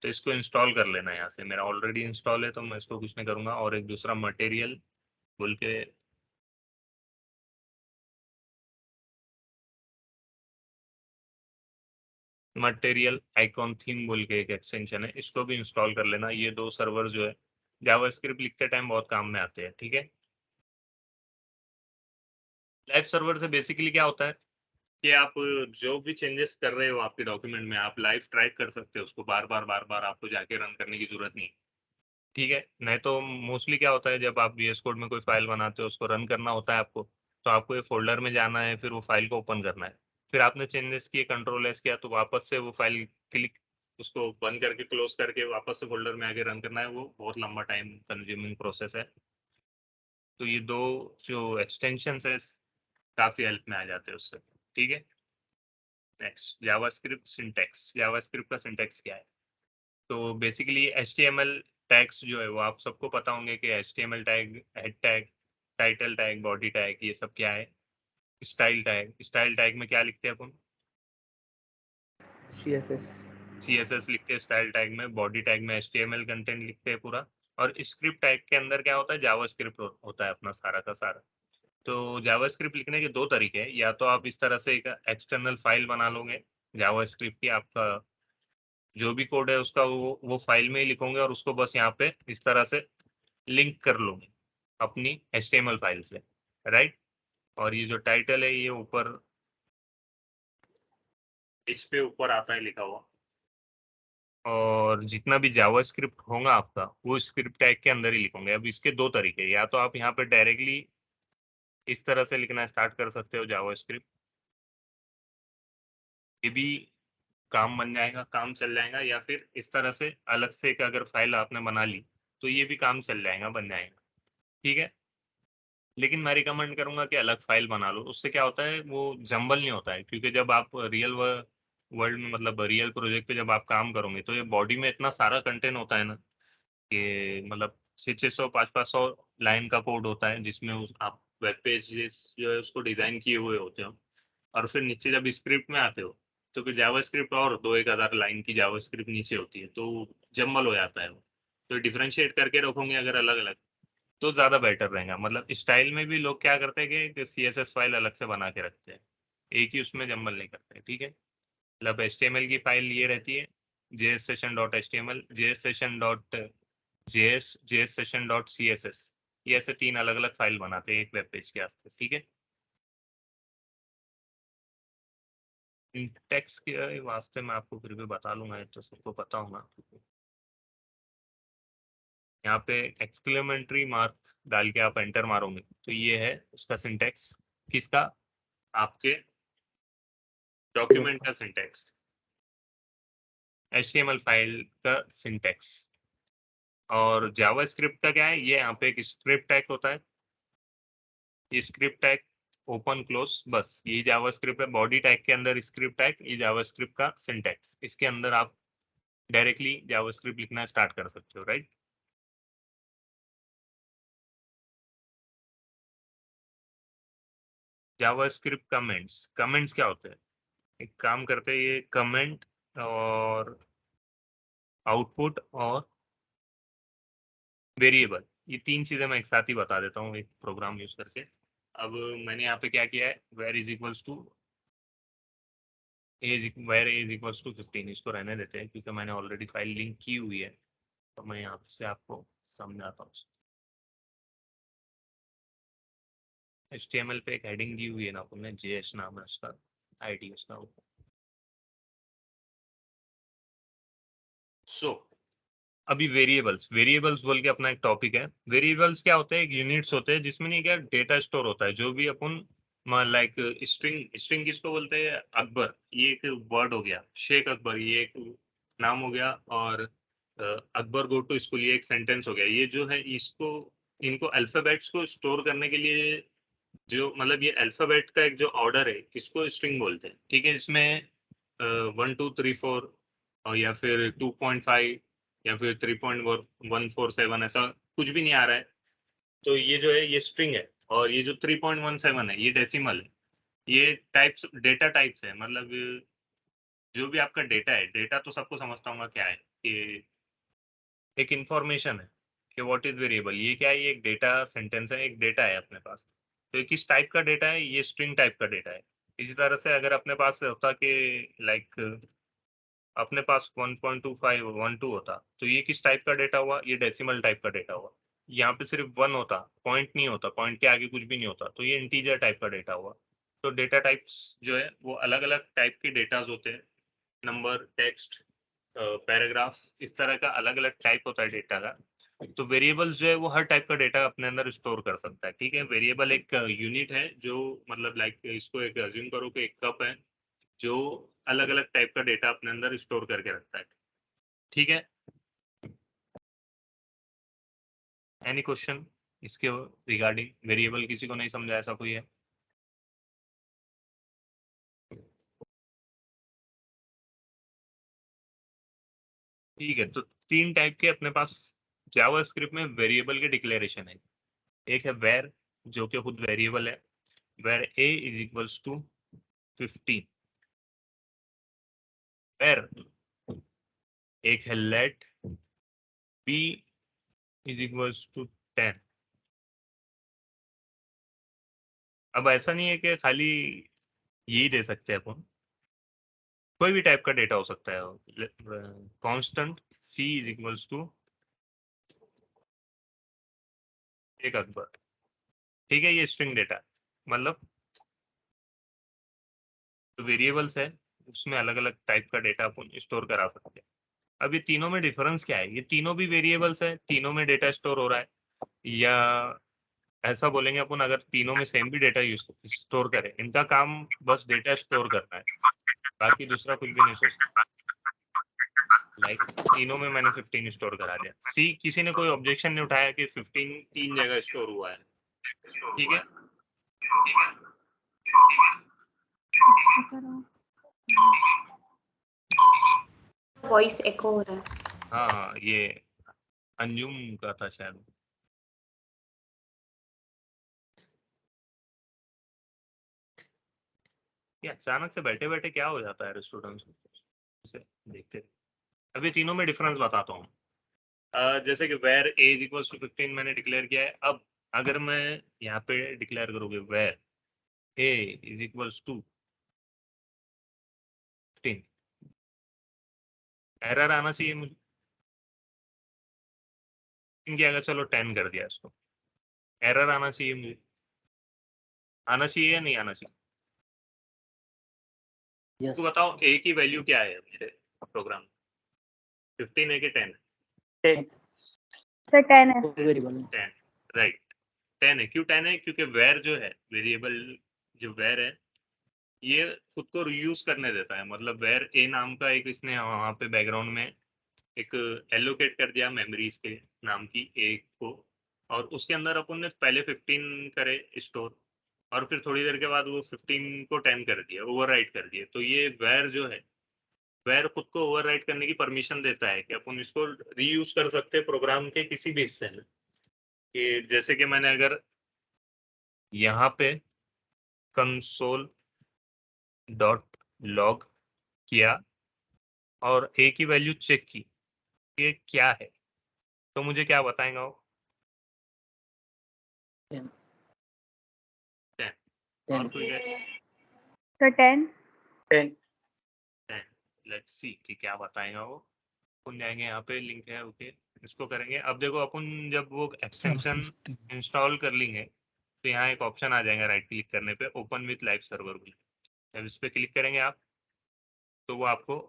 तो इसको इंस्टॉल कर लेना है यहाँ से, मेरा ऑलरेडी इंस्टॉल है तो मैं इसको कुछ नहीं करूँगा। और एक दूसरा मटेरियल बोल के, मटेरियल आइकॉन थीम बोल के एक एक्सटेंशन है, इसको भी इंस्टॉल कर लेना। ये दो सर्वर जो है जावास्क्रिप्ट लिखते टाइम बहुत काम में आते हैं, ठीक है। लाइव सर्वर से बेसिकली क्या होता है कि आप जो भी चेंजेस कर रहे हो आपके डॉक्यूमेंट में, आप लाइव ट्रैक कर सकते हो उसको, बार बार आपको जाके रन करने की जरूरत नहीं, ठीक है। नहीं तो मोस्टली क्या होता है, जब आप VS कोड में कोई फाइल बनाते हो, उसको रन करना होता है आपको, तो आपको ये फोल्डर में जाना है, फिर वो फाइल को ओपन करना है, फिर आपने चेंजेस किए, कंट्रोल एस किया, तो वापस से वो फाइल क्लिक, उसको बंद करके क्लोज करके वापस से फोल्डर में आके रन करना है। वो बहुत लंबा टाइम कंज्यूमिंग प्रोसेस है। तो ये दो जो एक्सटेंशन है काफी हेल्प में आ जाते हैं उससे, ठीक है। Next, JavaScript syntax. जावास्क्रिप्ट का सिंटैक्स क्या है? तो बेसिकली HTML टैग्स जो है वो आप सबको पता होंगे कि HTML tag, head tag, title tag, body tag, ये सब क्या है। स्टाइल टैग, स्टाइल टैग में क्या लिखते हैं अपन? CSS। CSS लिखते हैं स्टाइल टैग में। बॉडी टैग में HTML कंटेंट लिखते हैं पूरा। और स्क्रिप्ट टैग के अंदर क्या होता है? जावास्क्रिप्ट होता है अपना सारा का सारा। तो जावास्क्रिप्ट लिखने के दो तरीके हैं, या तो आप इस तरह से एक एक्सटर्नल फाइल बना लोगे जावास्क्रिप्ट की, आपका जो भी कोड है उसका वो फाइल में ही लिखोगे, और उसको बस यहाँ पे इस तरह से लिंक कर लोगे अपनी HTML फाइल से, राइट। और ये जो टाइटल है ये ऊपर, इस पे ऊपर आता है लिखा हुआ। और जितना भी जावास्क्रिप्ट होगा आपका वो स्क्रिप्ट टैग के अंदर ही लिखोगे। अब इसके दो तरीके हैं, या तो आप यहाँ पे डायरेक्टली इस तरह से लिखना स्टार्ट कर सकते हो जावास्क्रिप्ट, ये भी काम बन जाएगा, काम चल जाएगा। या फिर इस तरह से अलग से एक अगर फाइल आपने बना ली तो ये भी काम चल जाएगा, बन जाएगा, ठीक है। लेकिन मैं रिकमेंड करूंगा कि अलग फाइल बना लो। उससे क्या होता है, वो जंबल नहीं होता है, क्योंकि जब आप रियल वर्ल्ड में, मतलब रियल प्रोजेक्ट पे जब आप काम करोगे, तो ये बॉडी में इतना सारा कंटेंट होता है ना कि मतलब 600 500 लाइन का कोड होता है, जिसमें आप वेब पेजेस जो है उसको डिजाइन किए हुए होते हो। और फिर नीचे जब स्क्रिप्ट में आते हो तो फिर जावास्क्रिप्ट और 2-1000 लाइन की जावास्क्रिप्ट नीचे होती है, तो जम्बल हो जाता है वो। तो डिफरेंशिएट करके रखोगे अगर अलग अलग, तो ज़्यादा बेटर रहेगा। मतलब स्टाइल में भी लोग क्या करते हैं कि CSS फाइल अलग से बना के रखते हैं, एक ही उसमें जम्बल नहीं करते, ठीक है। मतलब HTML की फाइल ये रहती है JSSession.html, JSSession.js, JSSession.css, ये ऐसे 3 अलग अलग फाइल बनाते हैं एक वेब पेज के वास्ते, ठीक है। टेक्स्ट के वास्ते मैं आपको फिर भी बता लूंगा, तो सबको पता होगा। यहाँ पे एक्सक्लेमेटरी मार्क डाल के आप एंटर मारोगे तो ये है उसका सिंटेक्स। किसका? आपके डॉक्यूमेंट का सिंटेक्स, HTML फाइल का सिंटेक्स। और जावास्क्रिप्ट का क्या है? ये यहाँ पे एक स्क्रिप्ट टैग होता है, ये स्क्रिप्ट टैग ओपन क्लोज, बस ये जावास्क्रिप्ट है। बॉडी टैग के अंदर स्क्रिप्ट टैग, ये जावास्क्रिप्ट का सिंटेक्स। इसके अंदर आप डायरेक्टली जावास्क्रिप्ट लिखना स्टार्ट कर सकते हो, राइट? जावास्क्रिप्ट कमेंट्स, कमेंट्स क्या होते हैं? एक काम करते हैं, ये कमेंट और आउटपुट और वेरिएबल, ये तीन चीजें मैं एक साथ ही बता देता हूँ एक प्रोग्राम यूज करके। अब मैंने यहाँ पे क्या किया है, var is equals to var is equals to 15, इसको रहने देते हैं क्योंकि मैंने ऑलरेडी फाइल लिंक की हुई है, तो मैं यहाँ से आपको समझाता हूँ। HTML पे एक हेडिंग दी हुई है ना आपने, JS नाम है उसका, ID उसका। सो अभी वेरिएबल्स, वेरिएबल्स बोल के अपना एक टॉपिक है। वेरिएबल्स क्या होते हैं? एक यूनिट्स होते हैं जिसमें नहीं क्या डेटा स्टोर होता है, जो भी अपन लाइक स्ट्रिंग, स्ट्रिंग किसको बोलते हैं? अकबर, ये एक वर्ड हो गया। शेख अकबर, ये एक नाम हो गया। और अकबर गो टू स्कूल, ये एक सेंटेंस हो गया। ये जो है इसको, इनको अल्फाबेट्स को स्टोर करने के लिए जो ये अल्फाबेट का एक जो ऑर्डर है, इसको स्ट्रिंग बोलते हैं। ठीक है, इसमें 1 2 3 4 और या फिर 2.5 या फिर 3.147 ऐसा कुछ भी नहीं आ रहा है, तो ये जो है ये स्ट्रिंग है। और ये जो 3.17 है ये डेसिमल है। ये टाइप्स, डेटा टाइप्स है। जो भी आपका डेटा है, डेटा तो सबको समझता हूँ क्या है कि एक इंफॉर्मेशन है कि व्हाट इज वेरिएबल। ये क्या है? ये एक डेटा सेंटेंस है, एक डेटा है अपने पास। तो ये किस टाइप का डेटा है? ये स्ट्रिंग टाइप का डेटा है। इसी तरह से अगर अपने पास होता कि लाइक अपने पास 1.25 12 होता, तो ये किस टाइप का डेटा हुआ? ये डेसिमल टाइप का डेटा हुआ। यहाँ पे सिर्फ 1 होता, पॉइंट नहीं होता, पॉइंट के आगे कुछ भी नहीं होता, तो ये इंटीजर टाइप का डेटा हुआ। तो डेटा टाइप्स जो है वो अलग अलग टाइप के डेटाज होते हैं। नंबर, टेक्स्ट, पैराग्राफ, इस तरह का अलग अलग टाइप होता है डेटा का। तो वेरिएबल्स जो है वो हर टाइप का डेटा अपने अंदर स्टोर कर सकता है। ठीक है, वेरिएबल एक यूनिट है जो लाइक इसको एक अज्यूम करो कि एक कप है जो अलग अलग टाइप का डेटा अपने अंदर स्टोर करके रखता है। ठीक है, एनी क्वेश्चन इसके रिगार्डिंग वेरिएबल? किसी को नहीं समझा ऐसा कोई है? ठीक है, तो तीन टाइप के अपने पास जावास्क्रिप्ट में वेरिएबल के डिक्लेरेशन है। एक है वेर, जो कि खुद वेरिएबल है, var a is equals to 15। Var एक है let b is equals to 10। अब ऐसा नहीं है कि खाली यही दे सकते हैं अपन, कोई भी टाइप का डेटा हो सकता है। Constant c is equals to एक अकबर। ठीक है, ये स्ट्रिंग डेटा मतलब वेरिएबल्स है, उसमें अलग अलग टाइप का डेटा अपन स्टोर करा सकते हैं। अब ये तीनों में डिफरेंस क्या है? ये तीनों भी वेरिएबल्स है, तीनों में डेटा स्टोर हो रहा है, या ऐसा बोलेंगे अपन अगर तीनों में सेम भी डेटा यूज स्टोर करें, इनका काम बस डेटा स्टोर करना है, बाकी दूसरा कुछ भी नहीं सोचता। लाइक तीनों में मैंने 15 स्टोर करा दिया। सी, किसी ने कोई ऑब्जेक्शन नहीं उठाया कि 15 तीन जगह स्टोर हुआ है। ठीक है, वॉइस एको हो रहा है। हाँ ये अंजुम का था शायद। ये अचानक से बैठे बैठे क्या हो जाता है स्टूडेंट्स से? देखते हैं। अभी तीनों में डिफरेंस बताता हूँ। जैसे कि var a is equals to 15 मैंने डिक्लेयर किया है। अब अगर मैं यहाँ पे डिक्लेयर करोगे var a is equals to 15, error आना चाहिए मुझे। क्या अगर चलो 10 कर दिया इसको, एरर आना चाहिए मुझे, आना चाहिए या नहीं आना चाहिए? यस तो बताओ a की वैल्यू क्या है मेरे प्रोग्राम, 15 है कि 10? 10 सर 10 है। वेरिएबल 10, राइट 10 है। क्यों 10 है? क्योंकि वेर जो है, वेरिएबल जो वेर है, ये खुद को रीयूज करने देता है। मतलब वेर ए नाम का एक इसने वहाँ पे बैकग्राउंड में एक एलोकेट कर दिया मेमोरीज के नाम की एक को, और उसके अंदर अपन ने पहले 15 करे स्टोर, और फिर थोड़ी देर के बाद वो 15 को 10 कर दिया, ओवरराइट कर दिया। तो ये वेर जो है, वेर खुद को ओवरराइट करने की परमिशन देता है कि अपन इसको रीयूज कर सकते हैं प्रोग्राम के किसी भी हिस्से में। कि जैसे कि मैंने अगर यहाँ पे कंसोल डॉट लॉग किया और ए की वैल्यू चेक की ये क्या है, तो मुझे क्या बताएगा वो? 10 और 10 कोई गैस? सर 10। 10 लेट्स सी कि क्या बताएगा वो। अपन जाएंगे यहाँ पे, लिंक है, ओके, इसको करेंगे। अब देखो अपन जब वो एक्सटेंशन इंस्टॉल कर लेंगे तो यहाँ एक ऑप्शन आ जाएगा राइट क्लिक करने पे, ओपन विथ लाइव सर्वर। जब इस पे क्लिक करेंगे आप तो वो आपको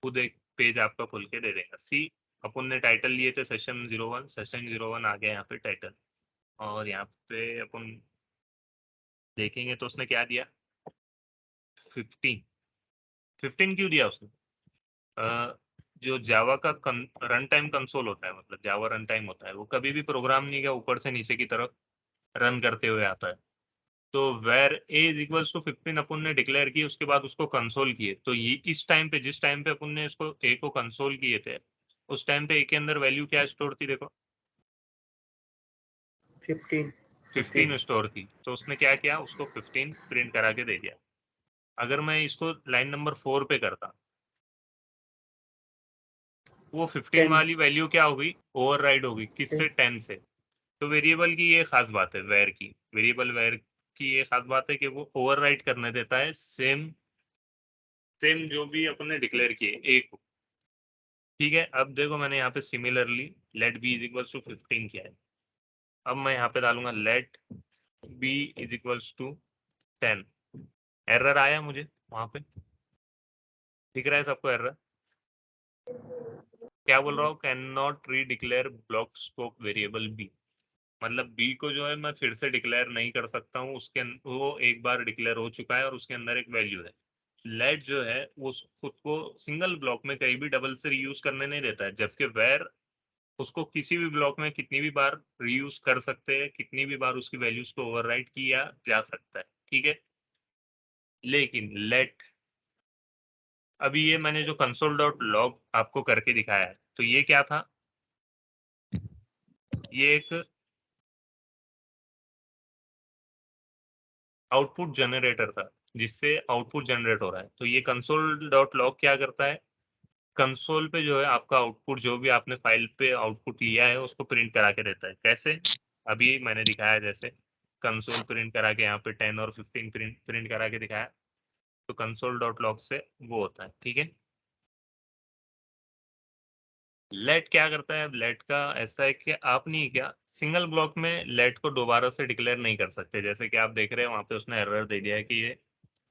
खुद एक पेज आपका खुल के दे देगा। सी, अपन ने टाइटल लिए थे सेशन 01, सेशन 01 आ गया यहाँ पे टाइटल, और यहाँ पे अपन देखेंगे तो उसने क्या दिया, 15 क्यों दिया उसने? जो जावा का रन टाइम कंसोल होता है, मतलब जावा रन टाइम होता है, वो कभी भी प्रोग्राम नहीं का ऊपर से नीचे की तरफ रन करते हुए आता है। तो var a is equals to 15 अपन ने डिक्लेयर किए, उसके बाद उसको कंसोल किए। तो ये इस टाइम पे, जिस टाइम पे अपन ने इसको ए को कंसोल किए थे, उस टाइम पे ए के अंदर वैल्यू क्या स्टोर थी? देखो 15 स्टोर थी। तो उसने क्या किया, उसको 15 प्रिंट करा के दे दिया। अगर मैं इसको लाइन नंबर 4 पे करता, वो 15 वाली वैल्यू क्या होगी, ओवरराइड होगी। किससे? 10 से। तो वेरिएबल की ये खास बात है, वेर की, वेरिएबल वेर की ये खास बात है कि वो ओवरराइड करने देता है सेम जो भी अपन ने डिक्लेयर किए एक। ठीक है, अब देखो मैंने यहाँ पे similarly let b is equals to 15 किया है। अब मैं यहाँ पे डालूंगा let b is equals to 10। Error आया मुझे वहां पे, दिख रहा है सबको एरर? क्या बोल रहा हूँ, can not redeclare block scope variable b. मतलब बी को जो है मैं फिर से डिक्लेयर नहीं कर सकता हूँ, उसके वो एक बार डिक्लेयर हो चुका है और उसके अंदर एक वैल्यू है। लेट जो है वो खुद को सिंगल ब्लॉक में कहीं भी डबल से रीयूज करने नहीं देता है, जबकि वेर उसको किसी भी ब्लॉक में कितनी भी बार रीयूज कर सकते हैं, कितनी भी बार उसकी वैल्यूज को ओवरराइट किया जा सकता है। ठीक है, लेकिन लेट, अभी ये मैंने जो कंसोल डॉट लॉग आपको करके दिखाया है, तो ये क्या था, ये एक आउटपुट जनरेटर था जिससे आउटपुट जनरेट हो रहा है। तो ये कंसोल डॉट लॉग क्या करता है, कंसोल पे जो है आपका आउटपुट, जो भी आपने फाइल पे आउटपुट लिया है उसको प्रिंट करा के देता है। कैसे? अभी मैंने दिखाया, जैसे कंसोल प्रिंट करा के यहाँ पे 10 और 15 प्रिंट करा के दिखाया, तो कंसोल डॉट लॉग से वो होता है। ठीक है, लेट क्या करता है, लेट का ऐसा है कि आप नहीं, क्या सिंगल ब्लॉक में लेट को दोबारा से डिक्लेयर नहीं कर सकते। जैसे कि आप देख रहे हैं वहां पे उसने एरर दे दिया है कि ये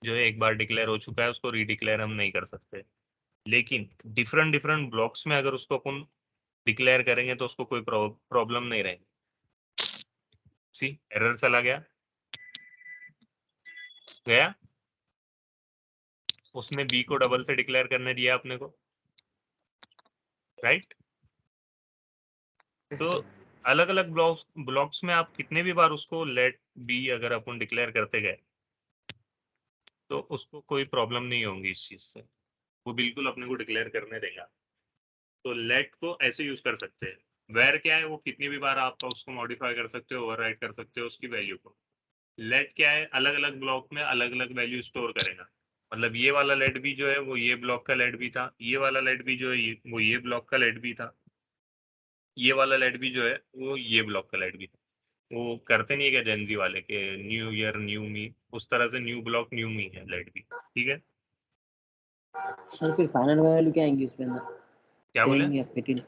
जो है एक बार डिक्लेयर हो चुका है, उसको रीडिक्लेयर हम नहीं कर सकते। लेकिन डिफरेंट डिफरेंट ब्लॉक्स में अगर उसको अपन डिक्लेयर करेंगे तो उसको कोई प्रॉब्लम नहीं रहेगी। सी, एरर चला गया, गया, उसने बी को डबल से डिक्लेयर करने दिया अपने को, राइट? तो अलग अलग ब्लॉक्स में आप कितने भी बार उसको लेट बी अगर अपन डिक्लेयर करते गए तो उसको कोई प्रॉब्लम नहीं होगी इस चीज से, वो बिल्कुल अपने को डिक्लेयर करने देगा। तो लेट को ऐसे यूज कर सकते हैं। वेर क्या है, वो कितनी भी बार आप उसको मॉडिफाई कर सकते हो, ओवरराइट कर सकते हो उसकी वैल्यू को। लेट क्या है, अलग अलग ब्लॉक में अलग अलग वैल्यू स्टोर करेगा। मतलब ये वाला लेट भी जो है वो ये ब्लॉक का लेट भी था, ये वाला लेट भी जो है वो ये ब्लॉक का लेट भी था, ये वाला लेट भी जो है वो ये ब्लॉक का लेट भी था। वो करते नहीं है क्या जेनजी वाले के न्यू ईयर न्यू मी, उस तरह से न्यू ब्लॉक न्यू मी है लेट भी। ठीक है, सर फिर फाइनल वैल्यू क्या आएंगी उसके अंदर, क्या बोले? 10 या 15?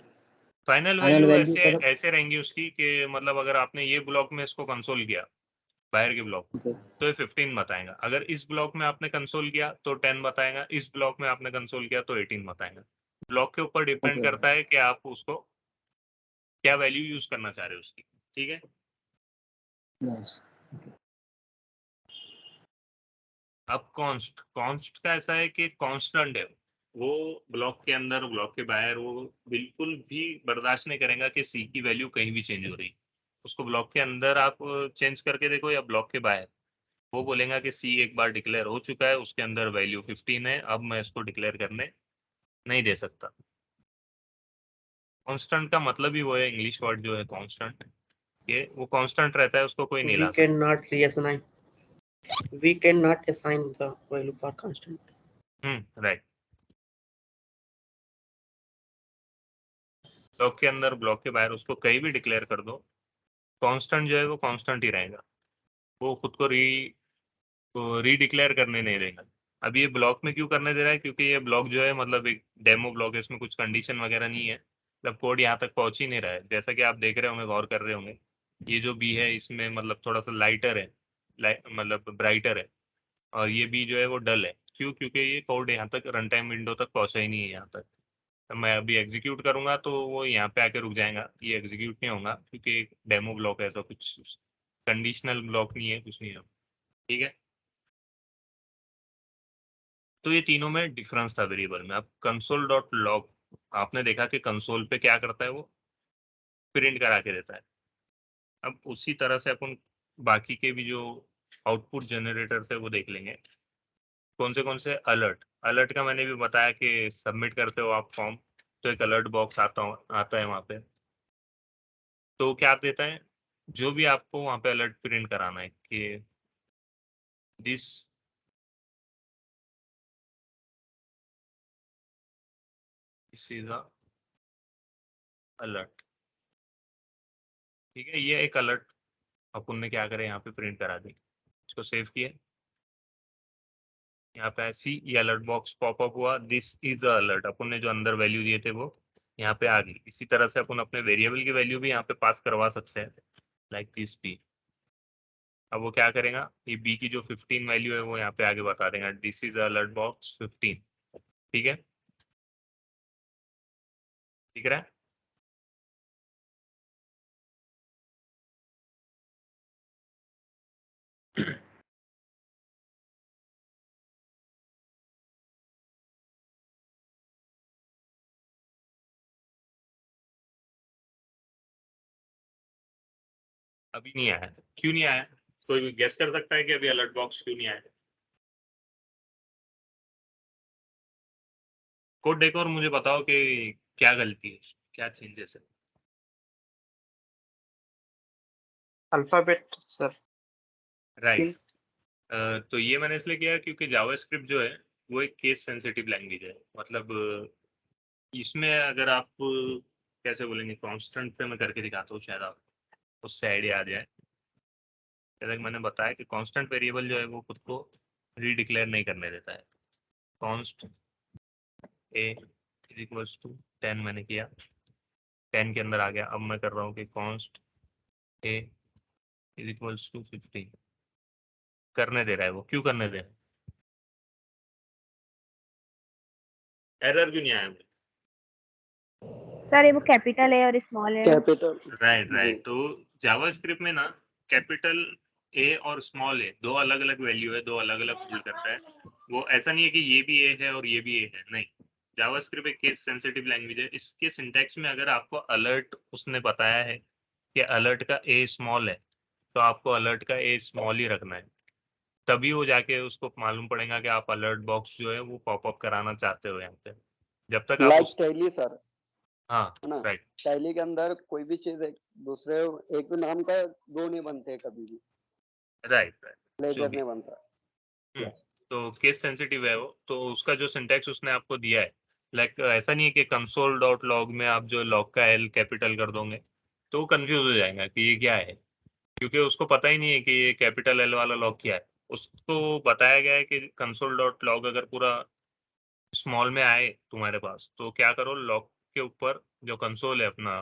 फाइनल फाइनल वैल्यू वैल्यू ऐसे सर। ऐसे रहेंगी उसकी कि मतलब अगर आपने ये ब्लॉक में इसको कंसोल किया, बाहर के ब्लॉक, ओके तो ये 15 बताएगा। अगर इस ब्लॉक में आपने कंसोल किया तो 10 बताएगा, इस ब्लॉक में आपने कंसोल किया तो 18 बताएगा। ब्लॉक के ऊपर डिपेंड ओके करता है कि आप उसको क्या वैल्यू यूज करना चाह रहे हो उसकी, ठीक है। Yes. अब कॉन्स्ट का ऐसा है कि कांस्टेंट है, वो ब्लॉक के अंदर ब्लॉक के बाहर वो बिल्कुल भी बर्दाश्त नहीं करेगा कि सी की वैल्यू कहीं भी चेंज हो रही। उसको ब्लॉक के अंदर आप चेंज करके देखो या ब्लॉक के बाहर, वो बोलेगा कि सी एक बार डिक्लेयर हो चुका है, उसके अंदर वैल्यू 15 है, अब मैं इसको डिक्लेयर करने नहीं दे सकता। कांस्टेंट का मतलब ही वो है, इंग्लिश वर्ड जो है कांस्टेंट, ये वो कांस्टेंट रहता है, उसको कोई नहीं ला We सकता। cannot reassign. We cannot assign the value for constant. Right. Block के अंदर ब्लॉक के बाहर उसको कहीं भी डिक्लेयर कर दो, कांस्टेंट जो है वो कांस्टेंट ही रहेगा, वो खुद को रीडिक्लेयर करने नहीं देगा। अब ये ब्लॉक में क्यों करने दे रहा है, क्योंकि ये ब्लॉक जो है मतलब एक डेमो ब्लॉक है, इसमें कुछ कंडीशन वगैरह नहीं है, मतलब कोड यहाँ तक पहुंच ही नहीं रहा है। जैसा कि आप देख रहे होंगे, गौर कर रहे होंगे, ये जो बी है इसमें मतलब थोड़ा सा लाइटर है, मतलब ब्राइटर है, और ये बी जो है वो डल है। क्यों? क्योंकि ये कोड यहाँ तक रन टाइम विंडो तक पहुंचा ही नहीं है यहाँ तक। तो मैं अभी एग्जीक्यूट करूंगा तो वो यहाँ पे आके रुक जाएगा, ये एग्जीक्यूट नहीं होगा, क्योंकि एक डेमो ब्लॉक है, ऐसा कुछ कंडीशनल ब्लॉक नहीं है, कुछ नहीं है, ठीक है। तो ये तीनों में डिफरेंस था वेरिएबल में। अब कंसोल डॉट लॉग आपने देखा कि कंसोल पे क्या करता है, वो प्रिंट करा के देता है। अब उसी तरह से अपन बाकी के भी जो आउटपुट जनरेटर्स है वो देख लेंगे, कौन से अलर्ट। अलर्ट का मैंने भी बताया कि सबमिट करते हो आप फॉर्म, तो एक अलर्ट बॉक्स आता है वहाँ पे, तो क्या देता है, जो भी आपको वहाँ पे अलर्ट प्रिंट कराना है कि दिस इज अ अलर्ट, ठीक है। ये एक अलर्ट अपन ने क्या करे यहाँ पे प्रिंट करा दी, इसको सेव किया, यहाँ पे सी ये अलर्ट बॉक्स पॉपअप हुआ, दिस इज अ अलर्ट, अपन ने जो अंदर वैल्यू दिए थे वो यहाँ पे आ गई। इसी तरह से अपन अपने वेरिएबल की वैल्यू भी यहाँ पे पास करवा सकते हैं, लाइक दिस बी। अब वो क्या करेगा, ये बी की जो 15 वैल्यू है वो यहाँ पे आगे बता देगा, दिस इज अलर्ट बॉक्स 15, ठीक है, ठीक है। अभी नहीं आया, क्यों नहीं आया? कोई भी गेस कर सकता है कि अभी अलर्ट बॉक्स क्यों नहीं आया? कोड देखो और मुझे बताओ कि क्या गलती है, क्या चेंजेस है। Alphabet sir. राइट। तो ये मैंने इसलिए किया क्योंकि जावास्क्रिप्ट जो है वो एक केस सेंसिटिव लैंग्वेज है, मतलब इसमें अगर आप कैसे बोलेंगे, कांस्टेंट पे मैं करके दिखाता हूँ, शायद आप उससे आइडिया आ जाए। जैसा कि मैंने बताया कि कांस्टेंट वेरिएबल जो है वो खुद को रीडिक्लेयर नहीं करने देता है। Const a is equals to 10 मैंने किया, 10 के अंदर आ गया। अब मैं कर रहा हूँ कि const a is equals to 15 करने दे रहा है। वो क्यों करने दे रहा है? एरर क्यों नहीं आया? सर ये वो कैपिटल है और स्मॉल है। कैपिटल। राइट। तो जावास्क्रिप्ट में ना कैपिटल ए और स्मॉल ए दो अलग अलग वैल्यू है, दो अलग अलग होल्ड करता है। वो ऐसा नहीं है कि ये भी ए है और ये भी ए है, नहीं। जावास्क्रिप्ट एक केस सेंसिटिव लैंग्वेज है। इसके सिंटैक्स में अगर आपको अलर्ट उसने बताया है कि अलर्ट का ए स्मॉल है, तो आपको अलर्ट का ए स्मॉल ही रखना है, तभी वो जाके उसको मालूम पड़ेगा कि आप अलर्ट बॉक्स जो है वो पॉपअप कराना चाहते हो यहाँ पे। जब तक आप लाइक टैली सर, हाँ है ना। राइट टैली के अंदर कोई भी चीज एक दूसरे एक भी नाम का दो नहीं बनते कभी भी, राइट लेजर नहीं बनता। हम्म, तो केस सेंसिटिव है वो, तो उसका जो सिंटैक्स उसने आपको दिया है, लाइक ऐसा नहीं है कि कंसोल डॉट लॉग में आप जो लॉग का एल कैपिटल कर दोगे तो वो कंफ्यूज हो जाएगा कि ये क्या है, क्योंकि उसको पता ही नहीं है कि ये कैपिटल एल वाला लॉग क्या है। उसको बताया गया है कि कंसोल डॉट लॉग अगर पूरा स्मॉल में आए तुम्हारे पास, तो क्या करो, लॉग के ऊपर जो कंसोल है अपना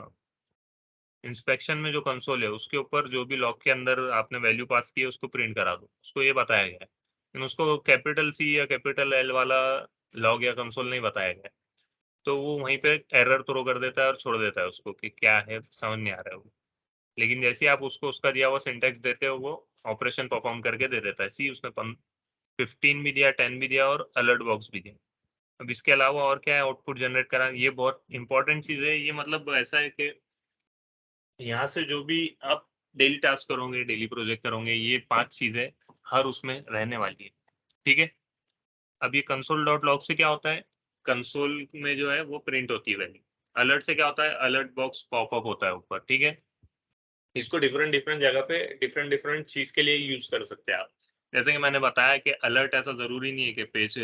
इंस्पेक्शन में, जो कंसोल है उसके ऊपर जो भी लॉग के अंदर आपने वैल्यू पास की है उसको प्रिंट करा दो। उसको ये बताया गया है, लेकिन उसको कैपिटल सी या कैपिटल एल वाला लॉग या कंसोल नहीं बताया गया। तो वो वहीं पे एरर थ्रो कर देता है और छोड़ देता है उसको कि क्या है समझ नहीं आ रहा है वो। लेकिन जैसे ही आप उसको उसका दिया हुआ सिंटेक्स देते हो वो ऑपरेशन परफॉर्म करके दे देता है। सी उसने 15 भी दिया, 10 भी दिया और अलर्ट बॉक्स भी दिया। अब इसके अलावा और क्या है आउटपुट जनरेट करा, ये बहुत इंपॉर्टेंट चीज है। ये मतलब ऐसा है कि यहाँ से जो भी आप डेली टास्क करोगे, डेली प्रोजेक्ट करोगे, ये 5 चीजें हर उसमें रहने वाली है। ठीक है, अब ये कंसोल डॉट लॉग से क्या होता है, कंसोल में जो है वो प्रिंट होती है वैल्यू। अलर्ट से क्या होता है, अलर्ट बॉक्स पॉपअप होता है ऊपर। ठीक है, इसको डिफरेंट डिफरेंट जगह पे डिफरेंट डिफरेंट चीज के लिए यूज कर सकते हैं आप। जैसे कि मैंने बताया कि अलर्ट ऐसा जरूरी नहीं है कि पेज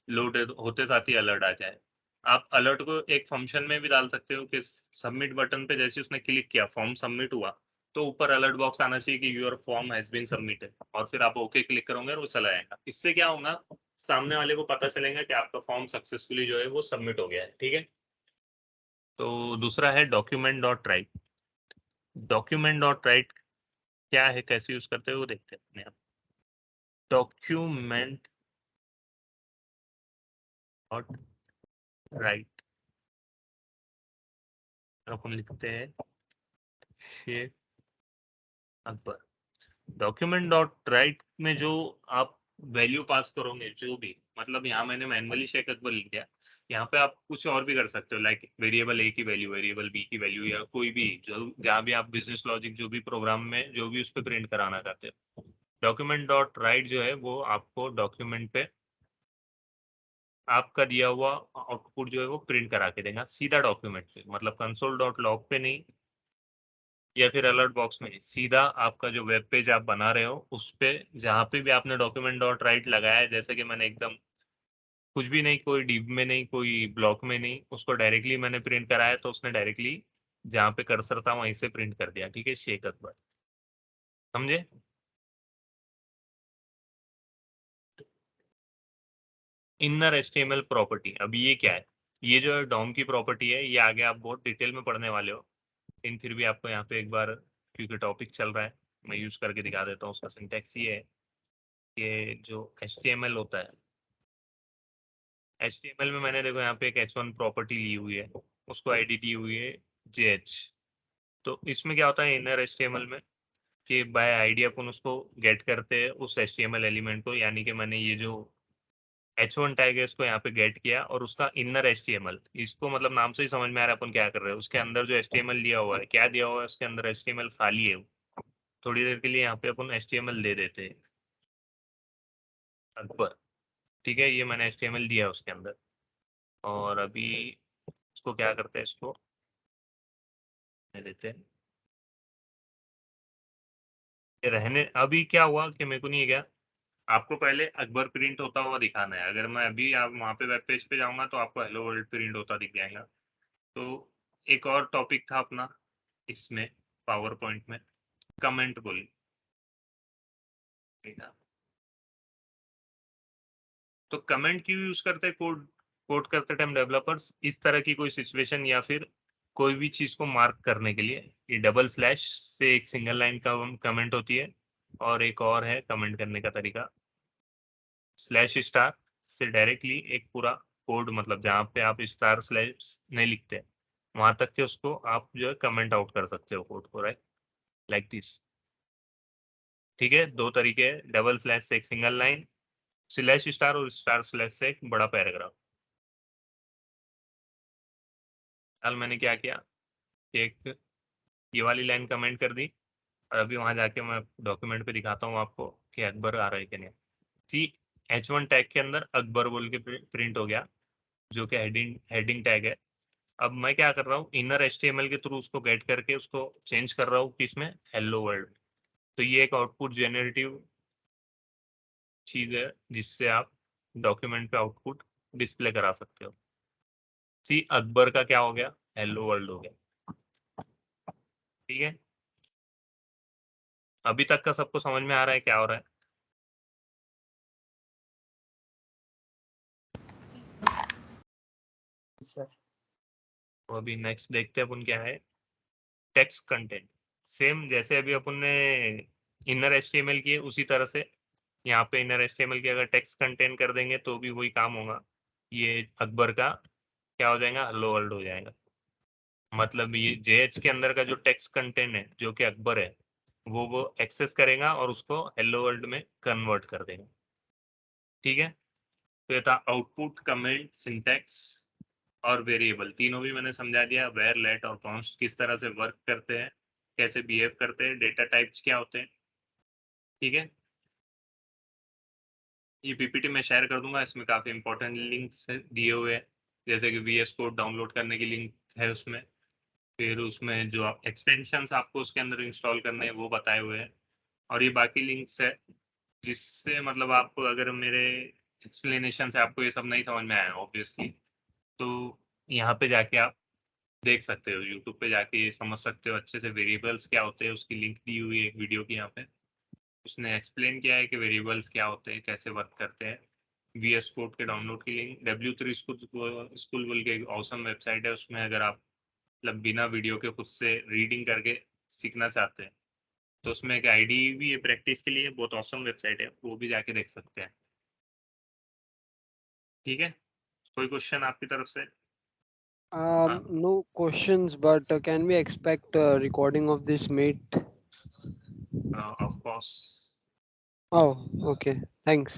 लोड होते साथ ही अलर्ट आ जाए। आप अलर्ट को एक फंक्शन में भी डाल सकते हो कि सबमिट बटन पे जैसे उसने क्लिक किया, फॉर्म सबमिट हुआ, तो ऊपर अलर्ट बॉक्स आना चाहिए कि your form has been submitted, और फिर आप ओके क्लिक करोगे और वो चला जाएगा। इससे क्या होगा, सामने वाले को पता चलेगा कि आपका फॉर्म सक्सेसफुली जो है वो सबमिट हो गया है। ठीक है, तो दूसरा है document dot right. Document dot right क्या है, कैसे यूज करते हो वो देखते हैं अपने आप। डॉक्यूमेंट डॉट राइट अपन लिखते हैं Sheikh Akbar. Document dot write में जो आप वैल्यू पास करोगे, जो भी मतलब यहाँ मैंने मैनुअली शेख अकबर लिख दिया, यहाँ पे आप कुछ और भी कर सकते हो, लाइक वेरिएबल ए की वैल्यू, वेरिएबल बी की वैल्यू, या कोई भी जो जहाँ भी आप बिजनेस लॉजिक जो भी प्रोग्राम में जो भी उस पर प्रिंट कराना चाहते हो। डॉक्यूमेंट डॉट राइट जो है वो आपको डॉक्यूमेंट पे आपका दिया हुआ आउटपुट जो है वो प्रिंट करा के देगा सीधा डॉक्यूमेंट पे, मतलब कंसोल डॉट लॉग पे नहीं या फिर अलर्ट बॉक्स में, सीधा आपका जो वेब पेज आप बना रहे हो उस पे जहाँ पे भी आपने डॉक्यूमेंट डॉट राइट लगाया है, जैसे कि मैंने एकदम कुछ भी नहीं, कोई डिव में नहीं, कोई ब्लॉक में नहीं, उसको डायरेक्टली मैंने प्रिंट कराया तो उसने डायरेक्टली जहाँ पे कर्सर था वहीं से प्रिंट कर दिया। ठीक है, शेख अकबर, समझे। इनर एचटीएमएल प्रॉपर्टी, अब ये क्या है, ये जो है डॉम की प्रॉपर्टी है, ये आगे आप बहुत डिटेल में पढ़ने वाले हो, लेकिन फिर भी आपको यहाँ पे एक बार क्योंकि टॉपिक चल रहा है मैं यूज करके दिखा देता हूँ। उसका सिंटैक्स ये है कि जो HTML होता है, HTML में मैंने देखो यहाँ पे एक H1 प्रॉपर्टी ली हुई है, उसको आईडी दी हुई है JH। तो इसमें क्या होता है इनर HTML में कि बाय आईडी अपन उसको गेट करते हैं उस HTML एलिमेंट को, यानी कि मैंने ये जो H1 टैग है इसको यहाँ पे गेट किया और उसका इनर HTML, इसको मतलब नाम से ही समझ में आ रहा है अपन क्या कर रहे हैं। उसके अंदर जो HTML दिया हुआ है, क्या दिया हुआ है उसके अंदर, HTML खाली है। थोड़ी देर के लिए यहाँ पे अपन HTML दे देते हैं अकबर। ठीक है, ये मैंने HTML दिया उसके अंदर, और अभी इसको क्या करते हैं, इसको दे देते हैं ये रहने। अभी क्या हुआ कि मेरे को नहीं है क्या, आपको पहले अकबर प्रिंट होता हुआ दिखाना है। अगर मैं अभी आप वहाँ पे वेब पेज पे जाऊंगा तो आपको हेलो वर्ल्ड प्रिंट होता दिख जाएगा। तो एक और टॉपिक था अपना इसमें पावर पॉइंट में, कमेंट बोली। तो कमेंट क्यों यूज करते हैं कोड कोड करते टाइम डेवलपर्स, इस तरह की कोई सिचुएशन या फिर कोई भी चीज को मार्क करने के लिए। ये डबल स्लैश से एक सिंगल लाइन का कमेंट होती है, और एक और है कमेंट करने का तरीका, स्लैश स्टार से डायरेक्टली एक पूरा कोड, मतलब जहाँ पे आप स्टार स्लैश नहीं लिखते वहां तक के उसको आप जो है कमेंट आउट कर सकते हो कोड को, राइट, लाइक दिस। ठीक है, दो तरीके हैं, डबल स्लैश से एक सिंगल लाइन, स्लैश स्टार और स्टार स्लैश से एक बड़ा पैराग्राफ। कल मैंने क्या किया, एक ये वाली लाइन कमेंट कर दी, और अभी वहां जाके मैं डॉक्यूमेंट पे दिखाता हूँ आपको कि अकबर आ रहा है कि नहीं। सी H1 टैग के अंदर अकबर बोल के प्रिंट हो गया, जो कि हेडिंग हेडिंग टैग है। अब मैं क्या कर रहा हूँ, इनर HTML के थ्रू उसको गेट करके उसको चेंज कर रहा हूँ किसमें, हेलो वर्ल्ड। तो ये एक आउटपुट जेनरेटिव चीज है जिससे आप डॉक्यूमेंट पे आउटपुट डिस्प्ले करा सकते हो। सी अकबर का क्या हो गया, हेलो वर्ल्ड हो गया। ठीक है, अभी तक का सबको समझ में आ रहा है क्या हो रहा है। सर तो अभी नेक्स्ट देखते हैं अपन क्या है, टेक्स्ट कंटेंट। सेम जैसे अभी अपन ने इनर HTML किए उसी तरह से यहाँ पे इनर HTML की अगर टेक्स्ट कंटेंट कर देंगे तो भी वही काम होगा। ये अकबर का क्या हो जाएगा, हेलो वर्ल्ड हो जाएगा। मतलब ये JH के अंदर का जो टेक्स्ट कंटेंट है जो कि अकबर है वो एक्सेस करेगा और उसको हेलो वर्ल्ड में कन्वर्ट कर देगा। ठीक है, तो ये था आउटपुट, कमेंट, सिंटैक्स और वेरिएबल। तीनों भी मैंने समझा दिया, वेयर, लेट और कॉन्स्ट किस तरह से वर्क करते हैं, कैसे बिहेव करते हैं, डेटा टाइप्स क्या होते हैं। ठीक है, ये पीपीटी में शेयर कर दूंगा, इसमें काफी इंपॉर्टेंट लिंक्स दिए हुए हैं, जैसे कि VS कोड डाउनलोड करने की लिंक है उसमें, फिर उसमें जो एक्सटेंशंस आपको उसके अंदर इंस्टॉल करने हैं वो बताए हुए हैं, और ये बाकी लिंक्स है जिससे मतलब आपको अगर मेरे एक्सप्लेनेशन से आपको ये सब नहीं समझ में आया ऑब्वियसली, तो यहाँ पे जाके आप देख सकते हो, यूट्यूब पे जाके ये समझ सकते हो अच्छे से वेरिएबल्स क्या होते हैं। उसकी लिंक दी हुई है एक वीडियो की यहाँ पे, उसने एक्सप्लेन किया है कि वेरिएबल्स क्या होते हैं, कैसे वर्क करते हैं। VS कोड के डाउनलोड की लिंक, W3 स्कूल बोल के एक ऑसम वेबसाइट है, उसमें अगर आप मतलब बिना वीडियो के खुद से रीडिंग करके सीखना चाहते हैं तो उसमें एक आईडी भी है प्रैक्टिस के लिए, बहुत ऑसम वेबसाइट है, वो भी जाके देख सकते हैं। ठीक है, कोई क्वेश्चन आपकी तरफ से? No questions, but can we expect a recording of this meet? Of course. Oh, okay. Thanks.